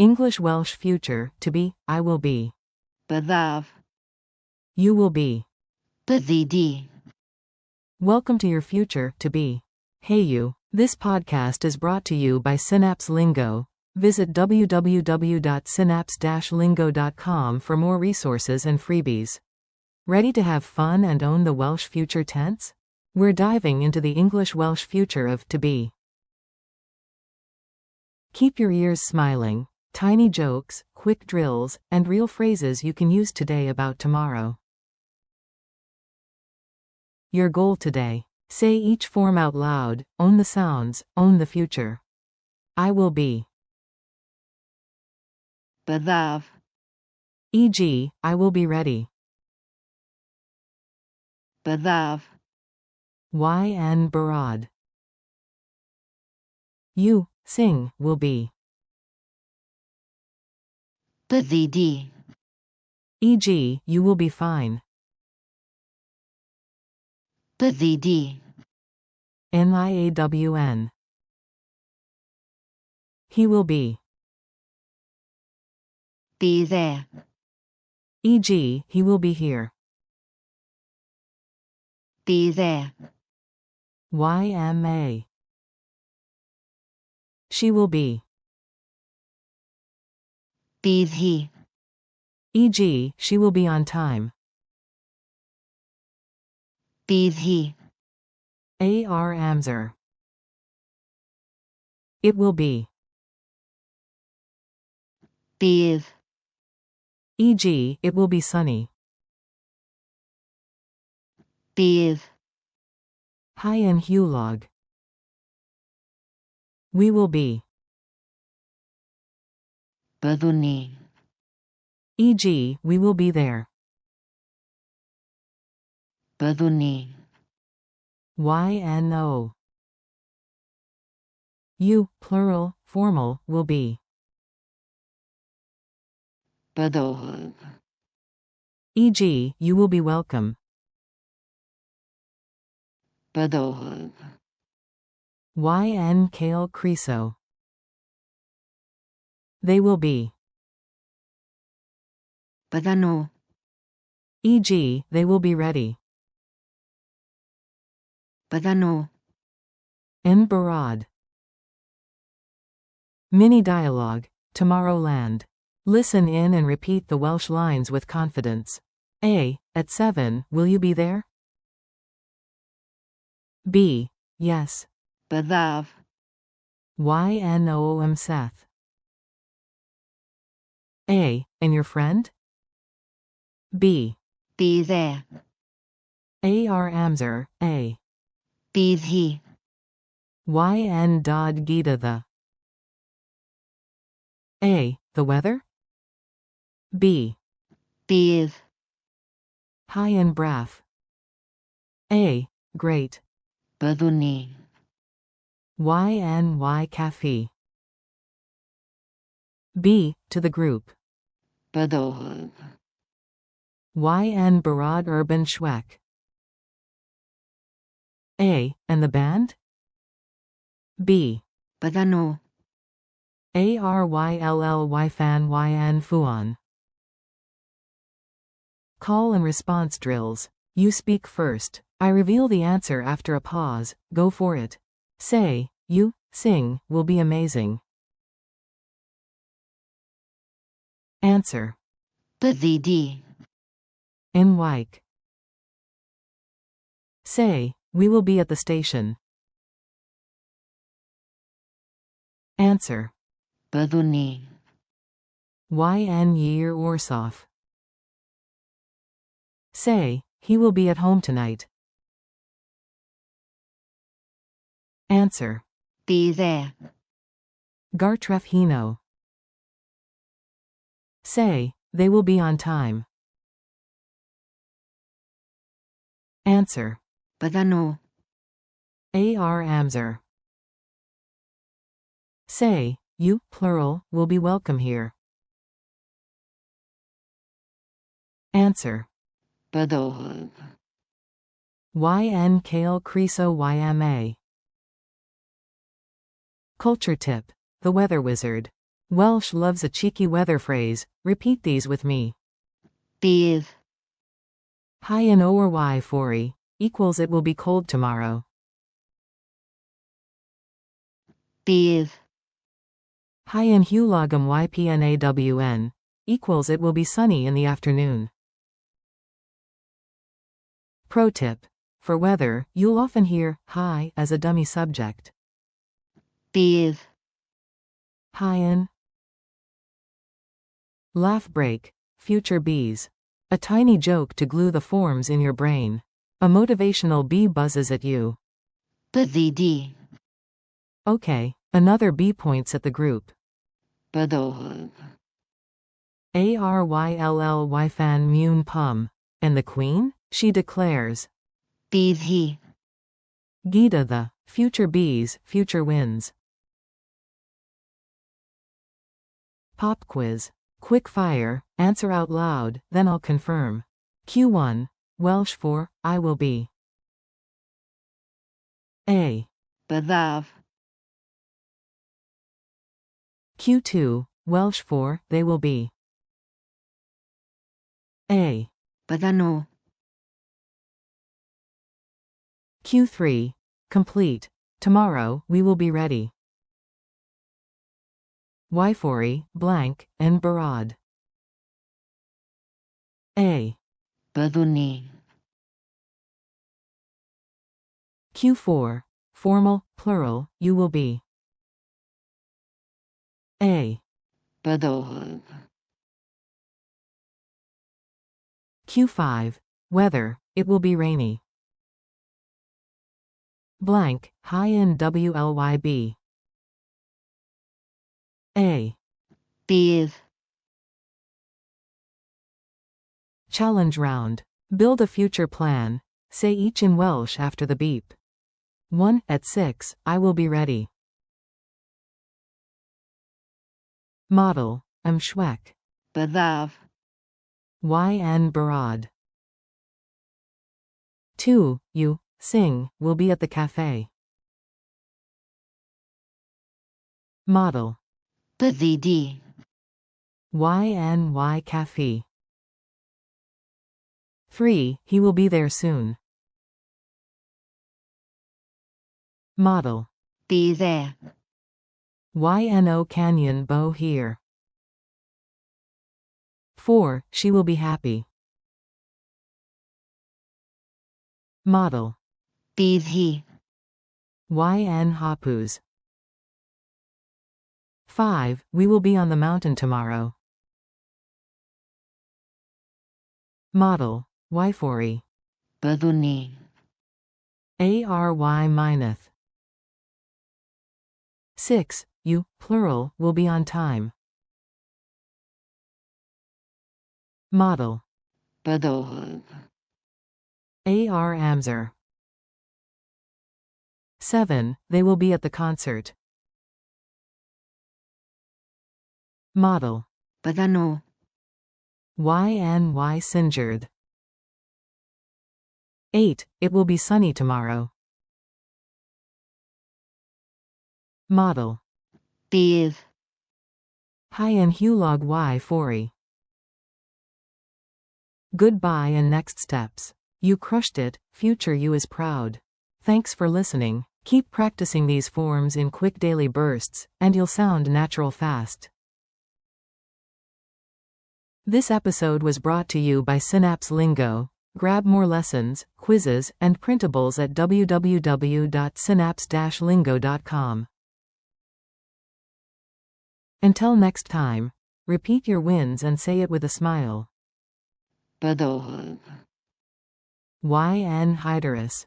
English Welsh future, to be, I will be. byddaf, You will be. byddi. Welcome to your future, to be. Hey you. This podcast is brought to you by Synapse Lingo. Visit www.synapse-lingo.com for more resources and freebies. Ready to have fun and own the Welsh future tense? We're diving into the English Welsh future of to be. Keep your ears smiling. Tiny jokes, quick drills, and real phrases you can use today about tomorrow. Your goal today. Say each form out loud, own the sounds, own the future. I will be. byddaf, E.g., I will be ready. byddaf, Y.N. barod. You, sing, will be. byddi. E.g., you will be fine. byddi. Niawn. He will be. Bydd e. E.g., he will be here. Bydd e. YMA. She will be. Bydd hi. E.g., she will be on time. Bydd hi. A.R. Amser. It will be. Bydd. E.g., it will be sunny. Bydd. Hyen Hulog. We will be. Byddwn ni. E.g., we will be there. Byddwn ni. YNO. You, plural, formal, will be. Byddwch. E.g., you will be welcome. Byddwch. YN Kale Creso. They will be. Byddan nhw. E.g., they will be ready. Byddan nhw. In barod. Mini dialogue, Tomorrowland. Listen in and repeat the Welsh lines with confidence. A. At 7, will you be there? B. Yes. Byddaf. YNO Seth. A. And your friend? B. Bydd e. A.R. Amser, A. Bydd hi. YN Dodd Gita the. A. The weather? B. Bydd. Hyen Braff. A. Great. Byddwn ni. YNY Cafe. B. To the group. Byddwch. YN Barod Urban Schweck. A. And the band? B. Byddan nhw. ARYLLY Fan YN Fuan. Call and response drills. You speak first. I reveal the answer after a pause. Go for it. Say, you, sing, will be amazing. Answer. Byddi. In Wyke. Say, we will be at the station. Answer. Byddwn ni. YN Year Orsoff. Say, he will be at home tonight. Answer. Bydd e. Gartref Hino. Say, they will be on time. Answer. Byddan nhw. A.R. Amser. Say, you, plural, will be welcome here. Answer. Byddwch. YN Kale Creso YMA. Culture tip. The weather wizard. Welsh loves a cheeky weather phrase. Repeat these with me. Bydd. Hi in or y fori equals it will be cold tomorrow. Bydd. Hi in hulogam ypnawn equals it will be sunny in the afternoon. Pro tip. For weather, you'll often hear hi as a dummy subject. Bydd. Hi in. Laugh break. Future bees. A tiny joke to glue the forms in your brain. A motivational bee buzzes at you. Byddi. Okay, another bee points at the group. Byddwch. Arylly fan mewn pum. And the queen? She declares. Bydd hi. Gita the. Future bees, future wins. Pop quiz. Quick fire, answer out loud, then I'll confirm. Q1. Welsh for, I will be. A. Byddaf. Q2. Welsh for, they will be. A. Byddan nhw. Q3. Complete. Tomorrow, we will be ready. Y4, blank, and barod. A. Byddwn ni. Q4. Formal, plural, you will be. A. Byddwch. Q5. Weather, it will be rainy. Blank, high in WLYB. A. Bydd. Challenge round. Build a future plan. Say each in Welsh after the beep. 1. At 6, I will be ready. Model. Ch.11. Byddaf. Yn barod. 2. You, sing, will be at the cafe. Model. Byddi. Yny cafe. 3. He will be there soon. Model. Bydd e. Yno canyon bow here. 4. She will be happy. Model. Bydd hi. Yn hapus. 5. We will be on the mountain tomorrow. Model. Y4. Byddwn ni. Ary minus. 6. You, plural, will be on time. Model. Byddwch. Ar amser. 7. They will be at the concert. Model. Byddan nhw. Yny singered. 8. It will be sunny tomorrow. Model. Bydd. Hi and hulog y4. Goodbye and next steps. You crushed it, future you is proud. Thanks for listening. Keep practicing these forms in quick daily bursts, and you'll sound natural fast. This episode was brought to you by Synapse Lingo. Grab more lessons, quizzes, and printables at www.synapse-lingo.com. Until next time, repeat your wins and say it with a smile. Byddwch. Yn hyderus.